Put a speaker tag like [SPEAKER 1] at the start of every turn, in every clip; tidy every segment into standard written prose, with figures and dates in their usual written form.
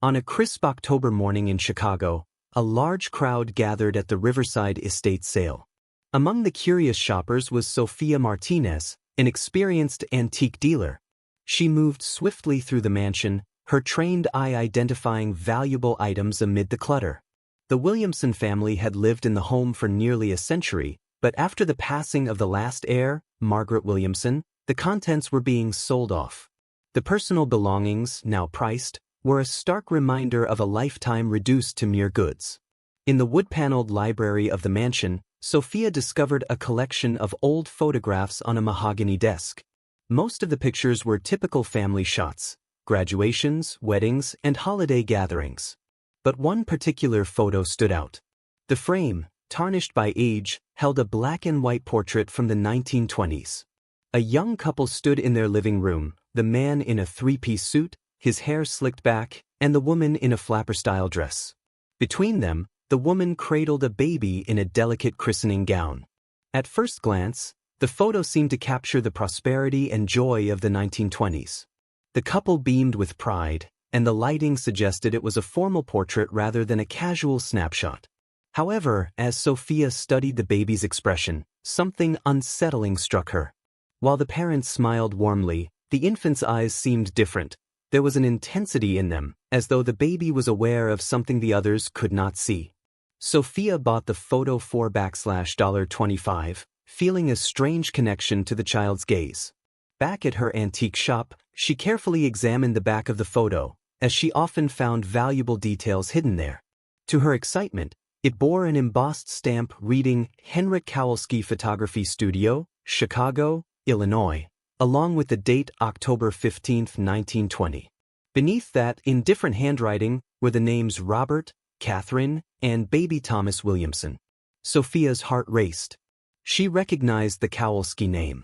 [SPEAKER 1] On a crisp October morning in Chicago, a large crowd gathered at the Riverside estate sale. Among the curious shoppers was Sophia Martinez, an experienced antique dealer. She moved swiftly through the mansion, her trained eye identifying valuable items amid the clutter. The Williamson family had lived in the home for nearly a century, but after the passing of the last heir, Margaret Williamson, the contents were being sold off. The personal belongings, now priced, were a stark reminder of a lifetime reduced to mere goods. In the wood-paneled library of the mansion, Sophia discovered a collection of old photographs on a mahogany desk. Most of the pictures were typical family shots: graduations, weddings, and holiday gatherings. But one particular photo stood out. The frame, tarnished by age, held a black-and-white portrait from the 1920s. A young couple stood in their living room, the man in a three-piece suit, his hair slicked back, and the woman in a flapper-style dress. Between them, the woman cradled a baby in a delicate christening gown. At first glance, the photo seemed to capture the prosperity and joy of the 1920s. The couple beamed with pride, and the lighting suggested it was a formal portrait rather than a casual snapshot. However, as Sophia studied the baby's expression, something unsettling struck her. While the parents smiled warmly, the infant's eyes seemed different. There was an intensity in them, as though the baby was aware of something the others could not see. Sophia bought the photo for $25, feeling a strange connection to the child's gaze. Back at her antique shop, she carefully examined the back of the photo, as she often found valuable details hidden there. To her excitement, it bore an embossed stamp reading Henryk Kowalski Photography Studio, Chicago, Illinois, along with the date October 15, 1920. Beneath that, in different handwriting, were the names Robert, Catherine, and baby Thomas Williamson. Sophia's heart raced. She recognized the Kowalski name.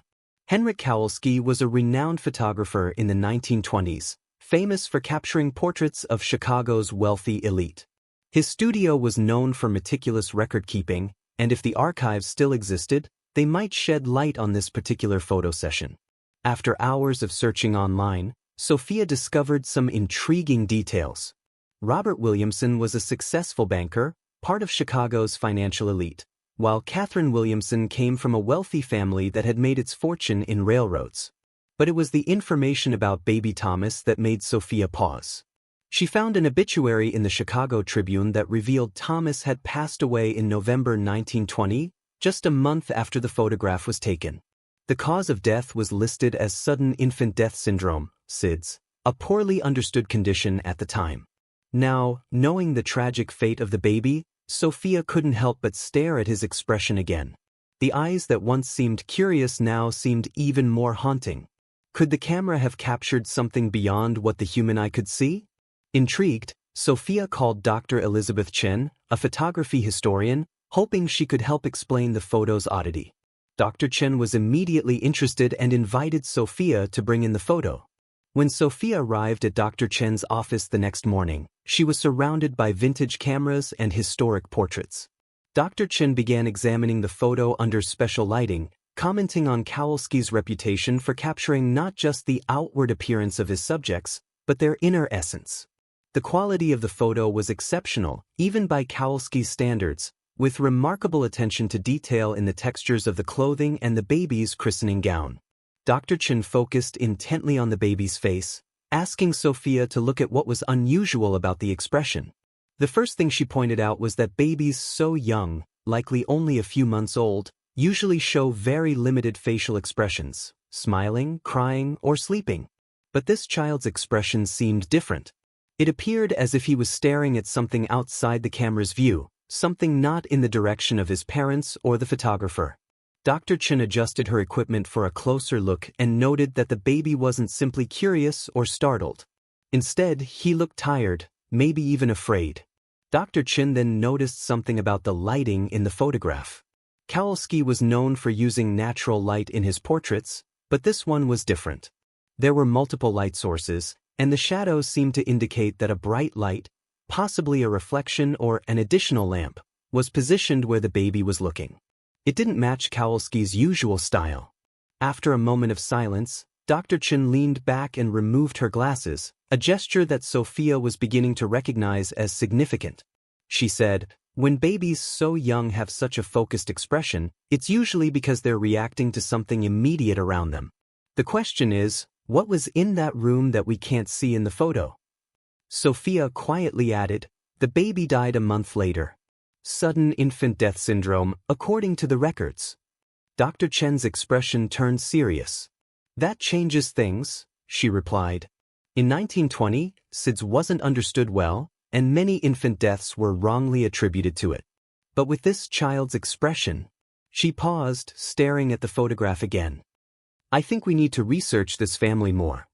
[SPEAKER 1] Henryk Kowalski was a renowned photographer in the 1920s, famous for capturing portraits of Chicago's wealthy elite. His studio was known for meticulous record-keeping, and if the archives still existed, they might shed light on this particular photo session. After hours of searching online, Sophia discovered some intriguing details. Robert Williamson was a successful banker, part of Chicago's financial elite, while Catherine Williamson came from a wealthy family that had made its fortune in railroads. But it was the information about baby Thomas that made Sophia pause. She found an obituary in the Chicago Tribune that revealed Thomas had passed away in November 1920, just a month after the photograph was taken. The cause of death was listed as sudden infant death syndrome, SIDS, a poorly understood condition at the time. Now, knowing the tragic fate of the baby, Sophia couldn't help but stare at his expression again. The eyes that once seemed curious now seemed even more haunting. Could the camera have captured something beyond what the human eye could see? Intrigued, Sophia called Dr. Elizabeth Chen, a photography historian, hoping she could help explain the photo's oddity. Dr. Chen was immediately interested and invited Sophia to bring in the photo. When Sophia arrived at Dr. Chen's office the next morning, she was surrounded by vintage cameras and historic portraits. Dr. Chen began examining the photo under special lighting, commenting on Kowalski's reputation for capturing not just the outward appearance of his subjects, but their inner essence. The quality of the photo was exceptional, even by Kowalski's standards, with remarkable attention to detail in the textures of the clothing and the baby's christening gown. Dr. Chen focused intently on the baby's face, asking Sophia to look at what was unusual about the expression. The first thing she pointed out was that babies so young, likely only a few months old, usually show very limited facial expressions, smiling, crying, or sleeping. But this child's expression seemed different. It appeared as if he was staring at something outside the camera's view, something not in the direction of his parents or the photographer. Dr. Chen adjusted her equipment for a closer look and noted that the baby wasn't simply curious or startled. Instead, he looked tired, maybe even afraid. Dr. Chen then noticed something about the lighting in the photograph. Kowalski was known for using natural light in his portraits, but this one was different. There were multiple light sources, and the shadows seemed to indicate that a bright light, possibly a reflection or an additional lamp, was positioned where the baby was looking. It didn't match Kowalski's usual style. After a moment of silence, Dr. Chen leaned back and removed her glasses, a gesture that Sophia was beginning to recognize as significant. She said, "When babies so young have such a focused expression, it's usually because they're reacting to something immediate around them. The question is, what was in that room that we can't see in the photo?" Sophia quietly added, "The baby died a month later. Sudden infant death syndrome, according to the records." Dr. Chen's expression turned serious. "That changes things," she replied. "In 1920, SIDS wasn't understood well, and many infant deaths were wrongly attributed to it. But with this child's expression..." She paused, staring at the photograph again. "I think we need to research this family more."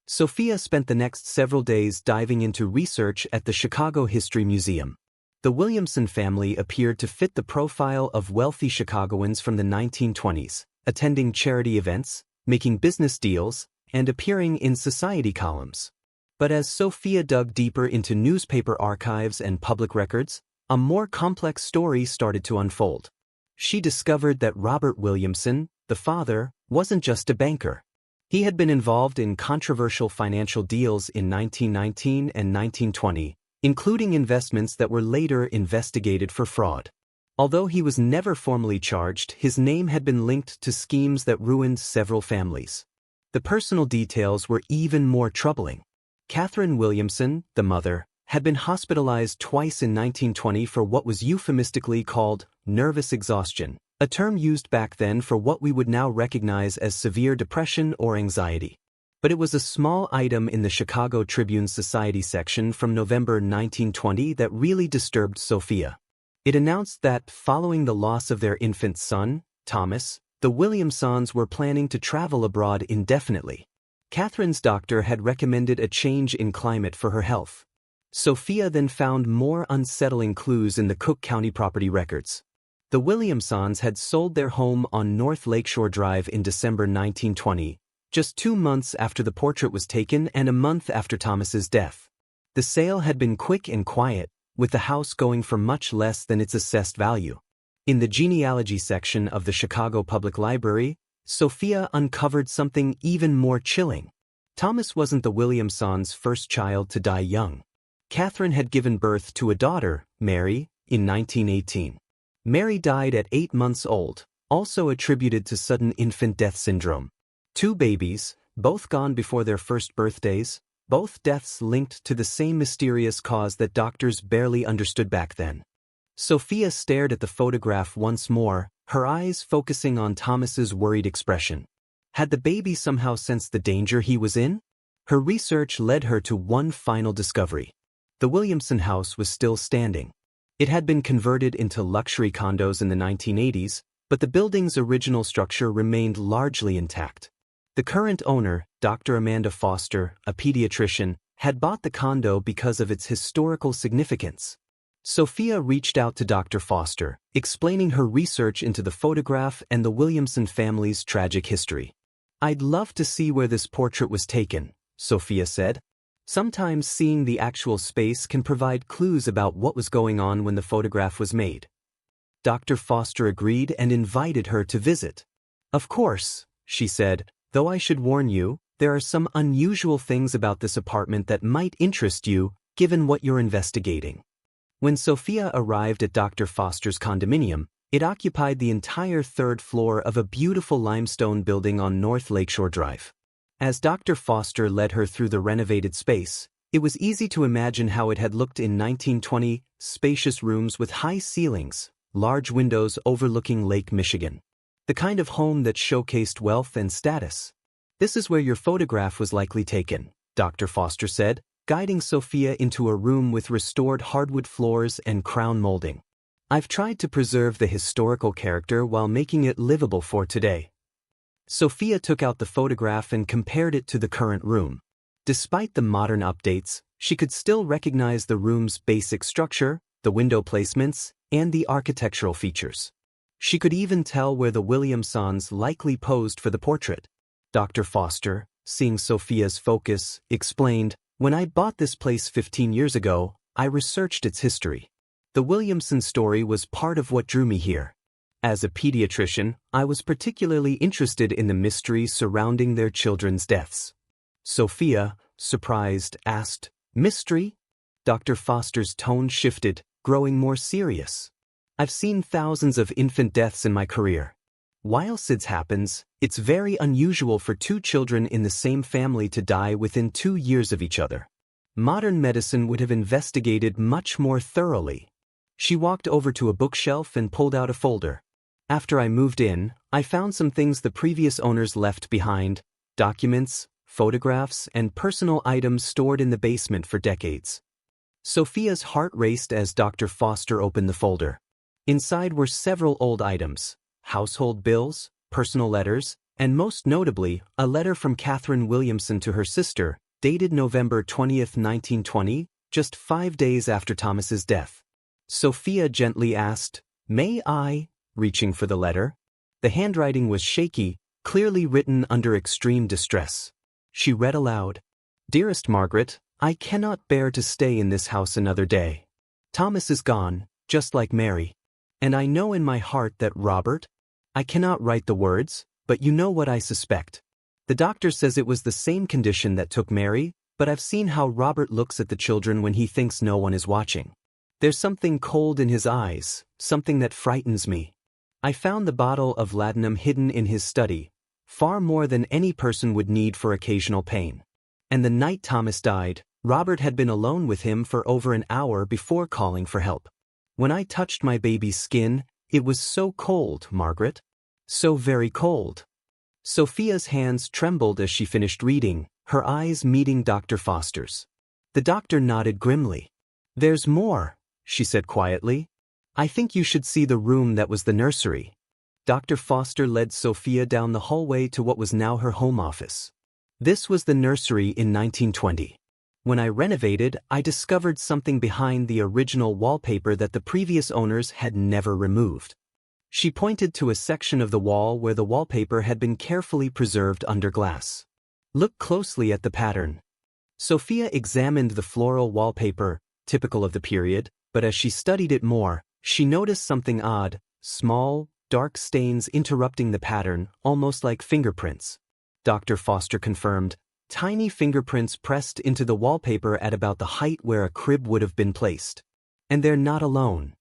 [SPEAKER 1] Sophia spent the next several days diving into research at the Chicago History Museum. The Williamson family appeared to fit the profile of wealthy Chicagoans from the 1920s, attending charity events, making business deals, and appearing in society columns. But as Sophia dug deeper into newspaper archives and public records, a more complex story started to unfold. She discovered that Robert Williamson, the father, wasn't just a banker. He had been involved in controversial financial deals in 1919 and 1920, including investments that were later investigated for fraud. Although he was never formally charged, his name had been linked to schemes that ruined several families. The personal details were even more troubling. Catherine Williamson, the mother, had been hospitalized twice in 1920 for what was euphemistically called nervous exhaustion, a term used back then for what we would now recognize as severe depression or anxiety. But it was a small item in the Chicago Tribune Society section from November 1920 that really disturbed Sophia. It announced that, following the loss of their infant son, Thomas, the Williamsons were planning to travel abroad indefinitely. Catherine's doctor had recommended a change in climate for her health. Sophia then found more unsettling clues in the Cook County property records. The Williamsons had sold their home on North Lakeshore Drive in December 1920, just 2 months after the portrait was taken and a month after Thomas's death. The sale had been quick and quiet, with the house going for much less than its assessed value. In the genealogy section of the Chicago Public Library, Sophia uncovered something even more chilling. Thomas wasn't the Williamsons' first child to die young. Catherine had given birth to a daughter, Mary, in 1918. Mary died at 8 months old, also attributed to sudden infant death syndrome. 2 babies, both gone before their first birthdays, both deaths linked to the same mysterious cause that doctors barely understood back then. Sophia stared at the photograph once more, her eyes focusing on Thomas's worried expression. Had the baby somehow sensed the danger he was in? Her research led her to one final discovery. The Williamson house was still standing. It had been converted into luxury condos in the 1980s, but the building's original structure remained largely intact. The current owner, Dr. Amanda Foster, a pediatrician, had bought the condo because of its historical significance. Sophia reached out to Dr. Foster, explaining her research into the photograph and the Williamson family's tragic history. "I'd love to see where this portrait was taken," Sophia said. "Sometimes seeing the actual space can provide clues about what was going on when the photograph was made." Dr. Foster agreed and invited her to visit. "Of course," she said, "though I should warn you, there are some unusual things about this apartment that might interest you, given what you're investigating." When Sophia arrived at Dr. Foster's condominium, it occupied the entire 3rd floor of a beautiful limestone building on North Lakeshore Drive. As Dr. Foster led her through the renovated space, it was easy to imagine how it had looked in 1920, spacious rooms with high ceilings, large windows overlooking Lake Michigan. The kind of home that showcased wealth and status. "This is where your photograph was likely taken," Dr. Foster said, guiding Sophia into a room with restored hardwood floors and crown molding. "I've tried to preserve the historical character while making it livable for today." Sophia took out the photograph and compared it to the current room. Despite the modern updates, she could still recognize the room's basic structure, the window placements, and the architectural features. She could even tell where the Williamsons likely posed for the portrait. Dr. Foster, seeing Sophia's focus, explained, "When I bought this place 15 years ago, I researched its history. The Williamson story was part of what drew me here. As a pediatrician, I was particularly interested in the mystery surrounding their children's deaths. Sophia, surprised, asked, "Mystery?" Dr. Foster's tone shifted, growing more serious. "I've seen thousands of infant deaths in my career. While SIDS happens, it's very unusual for two children in the same family to die within 2 years of each other. Modern medicine would have investigated much more thoroughly." She walked over to a bookshelf and pulled out a folder. "After I moved in, I found some things the previous owners left behind: documents, photographs, and personal items stored in the basement for decades." Sophia's heart raced as Dr. Foster opened the folder. Inside were several old items: household bills, personal letters, and most notably, a letter from Catherine Williamson to her sister, dated November 20, 1920, just 5 days after Thomas's death. Sophia gently asked, "May I?" reaching for the letter. The handwriting was shaky, clearly written under extreme distress. She read aloud, "Dearest Margaret, I cannot bear to stay in this house another day. Thomas is gone, just like Mary. And I know in my heart that Robert—" I cannot write the words, but you know what I suspect. The doctor says it was the same condition that took Mary, but I've seen how Robert looks at the children when he thinks no one is watching. There's something cold in his eyes, something that frightens me. I found the bottle of laudanum hidden in his study, far more than any person would need for occasional pain. And the night Thomas died, Robert had been alone with him for over an hour before calling for help. When I touched my baby's skin, it was so cold, Margaret. So very cold." Sophia's hands trembled as she finished reading, her eyes meeting Dr. Foster's. The doctor nodded grimly. "There's more," she said quietly. "I think you should see the room that was the nursery." Dr. Foster led Sophia down the hallway to what was now her home office. This was the nursery in 1920. When I renovated, I discovered something behind the original wallpaper that the previous owners had never removed. She pointed to a section of the wall where the wallpaper had been carefully preserved under glass. "Look closely at the pattern." Sophia examined the floral wallpaper, typical of the period, but as she studied it more, she noticed something odd: small, dark stains interrupting the pattern, almost like fingerprints. Dr. Foster confirmed, tiny fingerprints pressed into the wallpaper at about the height where a crib would have been placed. And they're not alone.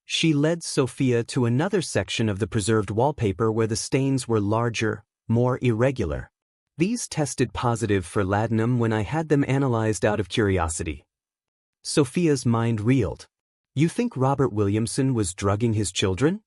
[SPEAKER 1] She led Sophia to another section of the preserved wallpaper where the stains were larger, more irregular. These tested positive for laudanum when I had them analyzed out of curiosity. Sophia's mind reeled. "You think Robert Williamson was drugging his children?"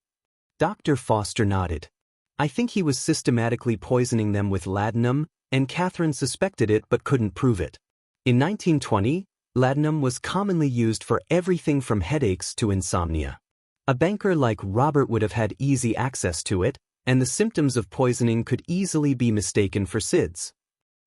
[SPEAKER 1] Dr. Foster nodded. "I think he was systematically poisoning them with laudanum, and Catherine suspected it but couldn't prove it. In 1920, laudanum was commonly used for everything from headaches to insomnia. A banker like Robert would have had easy access to it, and the symptoms of poisoning could easily be mistaken for SIDS."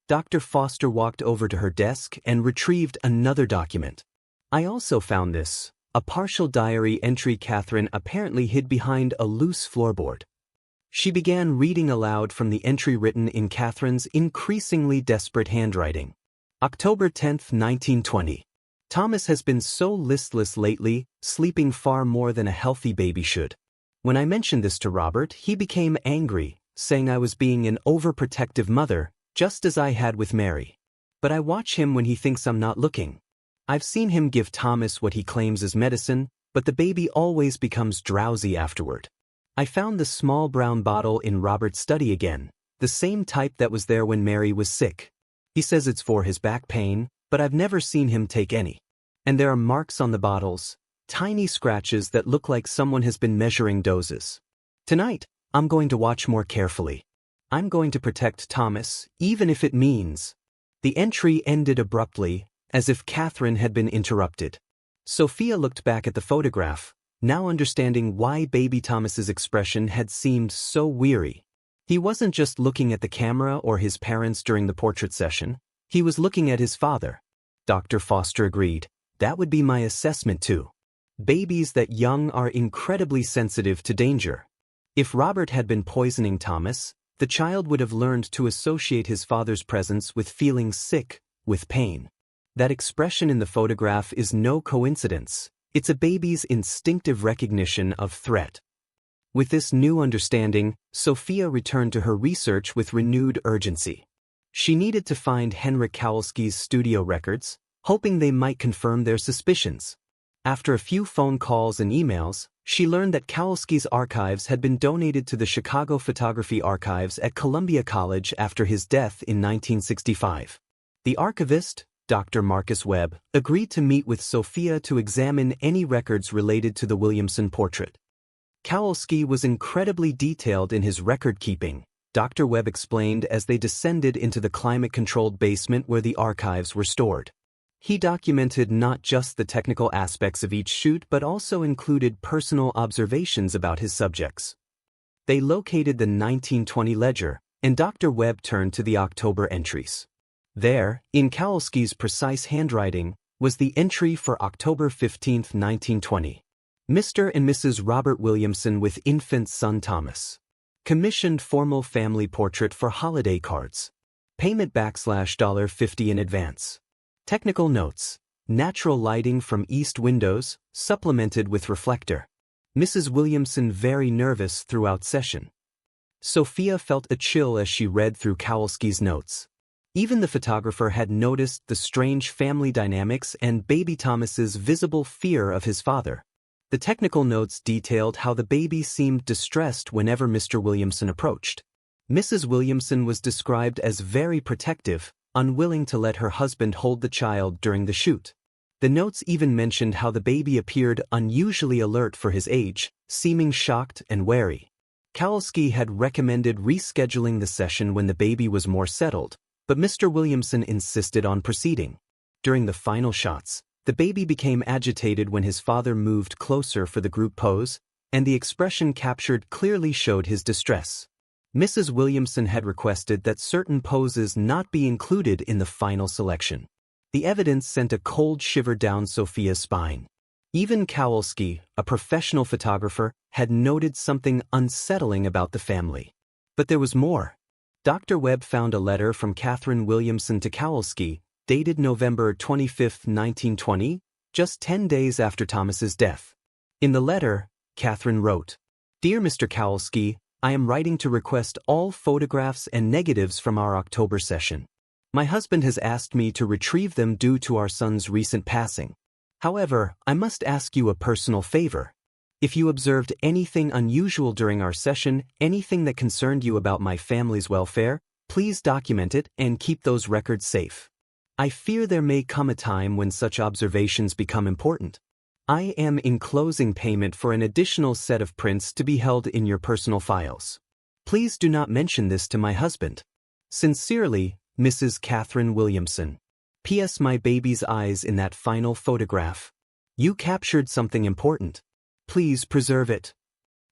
[SPEAKER 1] Dr. Foster walked over to her desk and retrieved another document. "I also found this, a partial diary entry Catherine apparently hid behind a loose floorboard." She began reading aloud from the entry written in Catherine's increasingly desperate handwriting. October 10, 1920. "Thomas has been so listless lately, sleeping far more than a healthy baby should. When I mentioned this to Robert, he became angry, saying I was being an overprotective mother, just as I had with Mary. But I watch him when he thinks I'm not looking. I've seen him give Thomas what he claims is medicine, but the baby always becomes drowsy afterward. I found the small brown bottle in Robert's study again, the same type that was there when Mary was sick. He says it's for his back pain, but I've never seen him take any. And there are marks on the bottles, tiny scratches that look like someone has been measuring doses. Tonight, I'm going to watch more carefully. I'm going to protect Thomas, even if it means—" The entry ended abruptly, as if Catherine had been interrupted. Sophia looked back at the photograph, now understanding why baby Thomas's expression had seemed so weary. He wasn't just looking at the camera or his parents during the portrait session, he was looking at his father. Dr. Foster agreed. "That would be my assessment too. Babies that young are incredibly sensitive to danger. If Robert had been poisoning Thomas, the child would have learned to associate his father's presence with feeling sick, with pain. That expression in the photograph is no coincidence. It's a baby's instinctive recognition of threat." With this new understanding, Sophia returned to her research with renewed urgency. She needed to find Henryk Kowalski's studio records, hoping they might confirm their suspicions. After a few phone calls and emails, she learned that Kowalski's archives had been donated to the Chicago Photography Archives at Columbia College after his death in 1965. The archivist, Dr. Marcus Webb, agreed to meet with Sophia to examine any records related to the Williamson portrait. Kowalski was incredibly detailed in his record-keeping, Dr. Webb explained as they descended into the climate-controlled basement where the archives were stored. He documented not just the technical aspects of each shoot but also included personal observations about his subjects. They located the 1920 ledger, and Dr. Webb turned to the October entries. There, in Kowalski's precise handwriting, was the entry for October 15, 1920. Mr. and Mrs. Robert Williamson with infant son Thomas. Commissioned formal family portrait for holiday cards. Payment $50 in advance. Technical notes. Natural lighting from east windows, supplemented with reflector. Mrs. Williamson very nervous throughout session. Sophia felt a chill as she read through Kowalski's notes. Even the photographer had noticed the strange family dynamics and baby Thomas's visible fear of his father. The technical notes detailed how the baby seemed distressed whenever Mr. Williamson approached. Mrs. Williamson was described as very protective, unwilling to let her husband hold the child during the shoot. The notes even mentioned how the baby appeared unusually alert for his age, seeming shocked and wary. Kowalski had recommended rescheduling the session when the baby was more settled, but Mr. Williamson insisted on proceeding. During the final shots, the baby became agitated when his father moved closer for the group pose, and the expression captured clearly showed his distress. Mrs. Williamson had requested that certain poses not be included in the final selection. The evidence sent a cold shiver down Sophia's spine. Even Kowalski, a professional photographer, had noted something unsettling about the family. But there was more. Dr. Webb found a letter from Catherine Williamson to Kowalski, dated November 25, 1920, just 10 days after Thomas's death. In the letter, Catherine wrote, "Dear Mr. Kowalski, I am writing to request all photographs and negatives from our October session. My husband has asked me to retrieve them due to our son's recent passing. However, I must ask you a personal favor. If you observed anything unusual during our session, anything that concerned you about my family's welfare, please document it and keep those records safe. I fear there may come a time when such observations become important. I am enclosing payment for an additional set of prints to be held in your personal files. Please do not mention this to my husband. Sincerely, Mrs. Catherine Williamson. P.S. My baby's eyes in that final photograph. You captured something important. Please preserve it."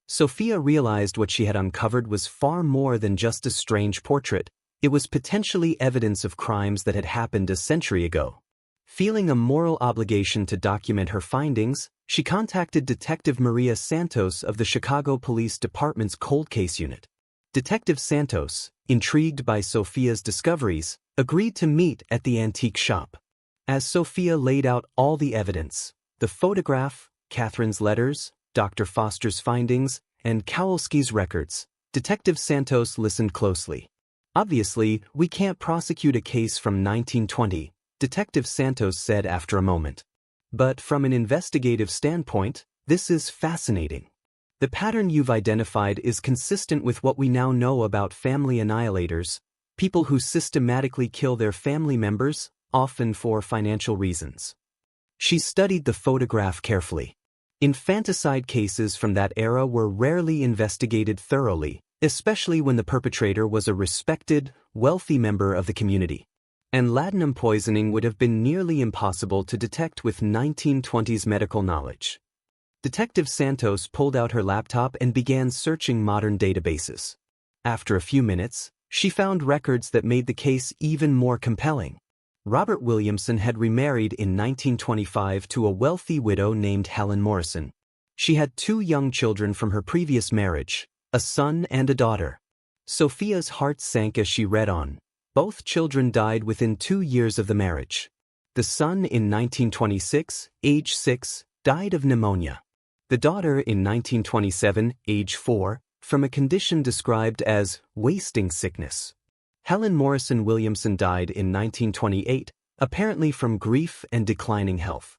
[SPEAKER 1] Sophia realized what she had uncovered was far more than just a strange portrait. It was potentially evidence of crimes that had happened a century ago. Feeling a moral obligation to document her findings, she contacted Detective Maria Santos of the Chicago Police Department's Cold Case Unit. Detective Santos, intrigued by Sophia's discoveries, agreed to meet at the antique shop. As Sophia laid out all the evidence, the photograph, Catherine's letters, Dr. Foster's findings, and Kowalski's records, Detective Santos listened closely. "Obviously, we can't prosecute a case from 1920, Detective Santos said after a moment. "But from an investigative standpoint, this is fascinating. The pattern you've identified is consistent with what we now know about family annihilators, people who systematically kill their family members, often for financial reasons." She studied the photograph carefully. Infanticide cases from that era were rarely investigated thoroughly, especially when the perpetrator was a respected, wealthy member of the community. And laudanum poisoning would have been nearly impossible to detect with 1920s medical knowledge. Detective Santos pulled out her laptop and began searching modern databases. After a few minutes, she found records that made the case even more compelling. Robert Williamson had remarried in 1925 to a wealthy widow named Helen Morrison. She had 2 young children from her previous marriage, a son and a daughter. Sophia's heart sank as she read on. Both children died within 2 years of the marriage. The son in 1926, age 6, died of pneumonia. The daughter in 1927, age 4, from a condition described as wasting sickness. Helen Morrison Williamson died in 1928, apparently from grief and declining health.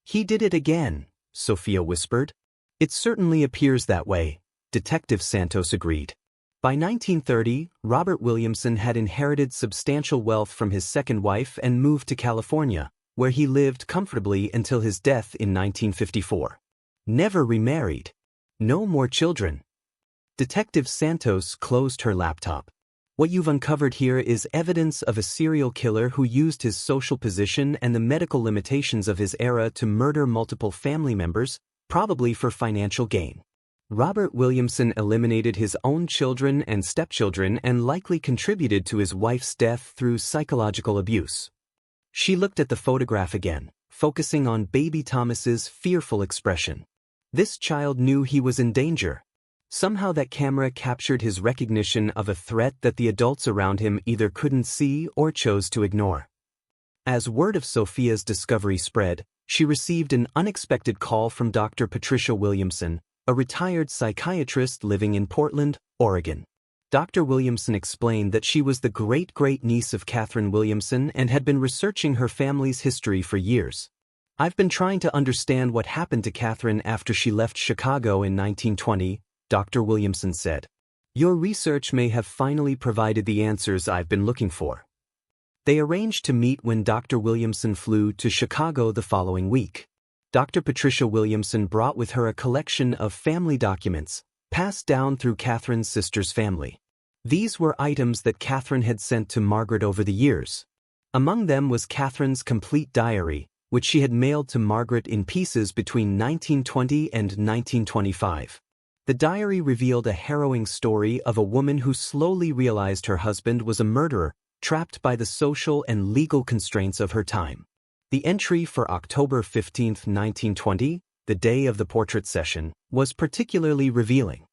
[SPEAKER 1] "He did it again," Sophia whispered. "It certainly appears that way," Detective Santos agreed. By 1930, Robert Williamson had inherited substantial wealth from his second wife and moved to California, where he lived comfortably until his death in 1954. Never remarried. No more children. Detective Santos closed her laptop. "What you've uncovered here is evidence of a serial killer who used his social position and the medical limitations of his era to murder multiple family members, probably for financial gain. Robert Williamson eliminated his own children and stepchildren and likely contributed to his wife's death through psychological abuse." She looked at the photograph again, focusing on baby Thomas's fearful expression. This child knew he was in danger. Somehow that camera captured his recognition of a threat that the adults around him either couldn't see or chose to ignore. As word of Sophia's discovery spread, she received an unexpected call from Dr. Patricia Williamson, a retired psychiatrist living in Portland, Oregon. Dr. Williamson explained that she was the great-great-niece of Catherine Williamson and had been researching her family's history for years. "I've been trying to understand what happened to Catherine after she left Chicago in 1920, Dr. Williamson said. "Your research may have finally provided the answers I've been looking for." They arranged to meet when Dr. Williamson flew to Chicago the following week. Dr. Patricia Williamson brought with her a collection of family documents, passed down through Catherine's sister's family. These were items that Catherine had sent to Margaret over the years. Among them was Catherine's complete diary, which she had mailed to Margaret in pieces between 1920 and 1925. The diary revealed a harrowing story of a woman who slowly realized her husband was a murderer, trapped by the social and legal constraints of her time. The entry for October 15, 1920, the day of the portrait session, was particularly revealing.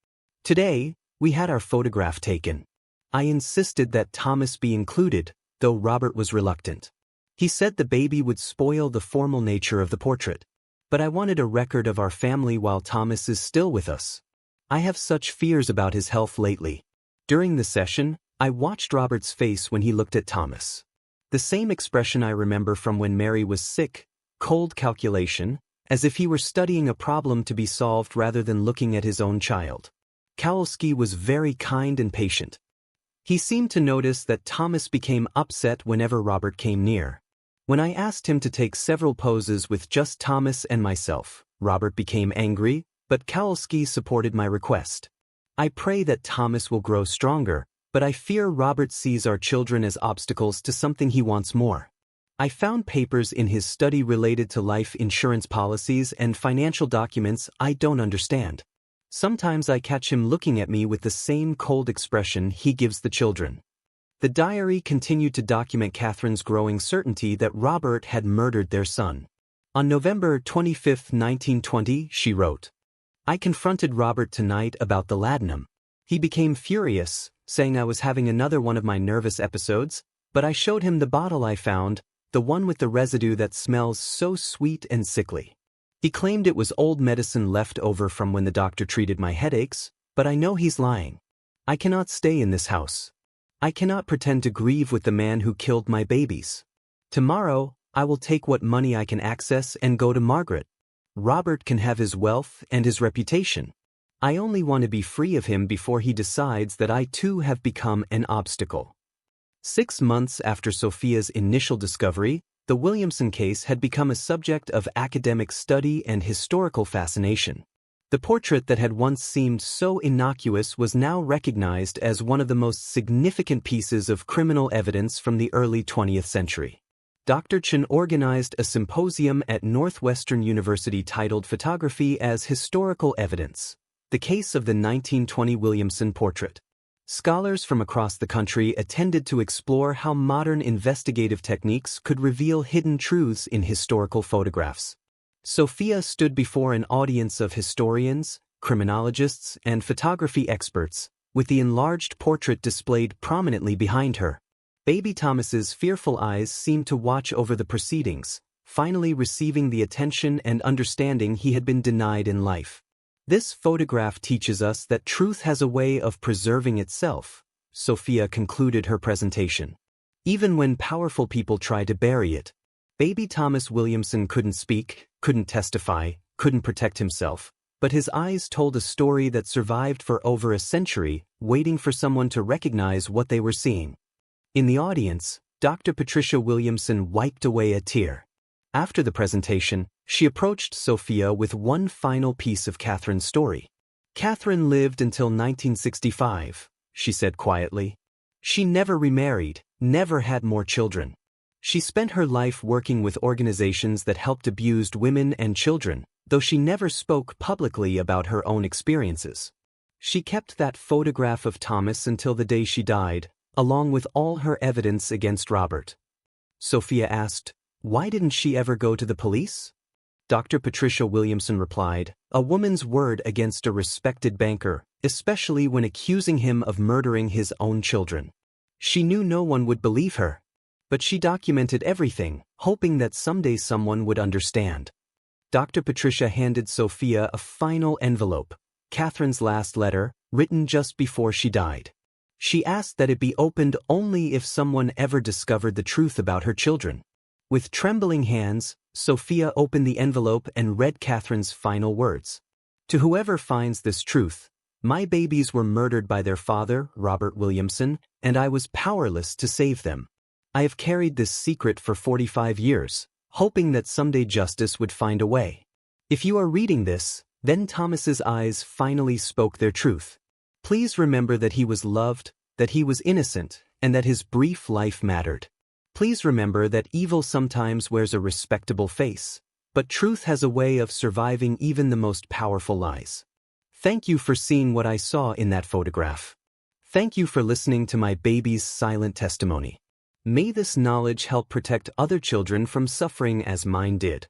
[SPEAKER 1] "Today, we had our photograph taken. I insisted that Thomas be included, though Robert was reluctant. He said the baby would spoil the formal nature of the portrait. But I wanted a record of our family while Thomas is still with us. I have such fears about his health lately." During the session, I watched Robert's face when he looked at Thomas. The same expression I remember from when Mary was sick, cold calculation, as if he were studying a problem to be solved rather than looking at his own child. Kowalski was very kind and patient. He seemed to notice that Thomas became upset whenever Robert came near. When I asked him to take several poses with just Thomas and myself, Robert became angry, but Kowalski supported my request. "I pray that Thomas will grow stronger, but I fear Robert sees our children as obstacles to something he wants more." I found papers in his study related to life insurance policies and financial documents I don't understand. Sometimes I catch him looking at me with the same cold expression he gives the children. The diary continued to document Catherine's growing certainty that Robert had murdered their son. On November 25, 1920, she wrote, "I confronted Robert tonight about the laudanum. He became furious, saying I was having another one of my nervous episodes, but I showed him the bottle I found, the one with the residue that smells so sweet and sickly. He claimed it was old medicine left over from when the doctor treated my headaches, but I know he's lying. I cannot stay in this house. I cannot pretend to grieve with the man who killed my babies. Tomorrow, I will take what money I can access and go to Margaret. Robert can have his wealth and his reputation. I only want to be free of him before he decides that I too have become an obstacle." 6 months after Sophia's initial discovery, the Williamson case had become a subject of academic study and historical fascination. The portrait that had once seemed so innocuous was now recognized as one of the most significant pieces of criminal evidence from the early 20th century. Dr. Chen organized a symposium at Northwestern University titled Photography as Historical Evidence: The Case of the 1920 Williamson Portrait. Scholars from across the country attended to explore how modern investigative techniques could reveal hidden truths in historical photographs. Sophia stood before an audience of historians, criminologists, and photography experts, with the enlarged portrait displayed prominently behind her. Baby Thomas's fearful eyes seemed to watch over the proceedings, finally receiving the attention and understanding he had been denied in life. This photograph teaches us that truth has a way of preserving itself, Sophia concluded her presentation. Even when powerful people try to bury it. Baby Thomas Williamson couldn't speak, couldn't testify, couldn't protect himself, but his eyes told a story that survived for over a century, waiting for someone to recognize what they were seeing. In the audience, Dr. Patricia Williamson wiped away a tear. After the presentation, she approached Sophia with one final piece of Catherine's story. Catherine lived until 1965, she said quietly. She never remarried, never had more children. She spent her life working with organizations that helped abused women and children, though she never spoke publicly about her own experiences. She kept that photograph of Thomas until the day she died, along with all her evidence against Robert. Sophia asked, "Why didn't she ever go to the police?" Dr. Patricia Williamson replied, "A woman's word against a respected banker, especially when accusing him of murdering his own children. She knew no one would believe her. But she documented everything, hoping that someday someone would understand." Dr. Patricia handed Sophia a final envelope, Catherine's last letter, written just before she died. She asked that it be opened only if someone ever discovered the truth about her children. With trembling hands, Sophia opened the envelope and read Catherine's final words. "To whoever finds this truth, my babies were murdered by their father, Robert Williamson, and I was powerless to save them. I have carried this secret for 45 years, hoping that someday justice would find a way. If you are reading this, then Thomas's eyes finally spoke their truth. Please remember that he was loved, that he was innocent, and that his brief life mattered. Please remember that evil sometimes wears a respectable face, but truth has a way of surviving even the most powerful lies. Thank you for seeing what I saw in that photograph. Thank you for listening to my baby's silent testimony. May this knowledge help protect other children from suffering as mine did."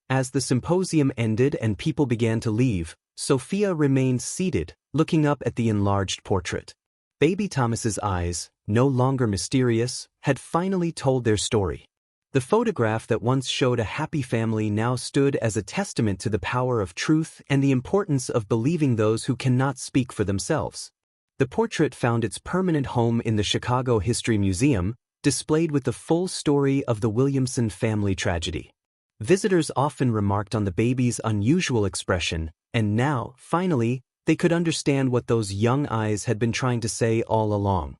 [SPEAKER 1] As the symposium ended and people began to leave, Sophia remained seated, looking up at the enlarged portrait. Baby Thomas's eyes, no longer mysterious, had finally told their story. The photograph that once showed a happy family now stood as a testament to the power of truth and the importance of believing those who cannot speak for themselves. The portrait found its permanent home in the Chicago History Museum, displayed with the full story of the Williamson family tragedy. Visitors often remarked on the baby's unusual expression, and now, finally, they could understand what those young eyes had been trying to say all along.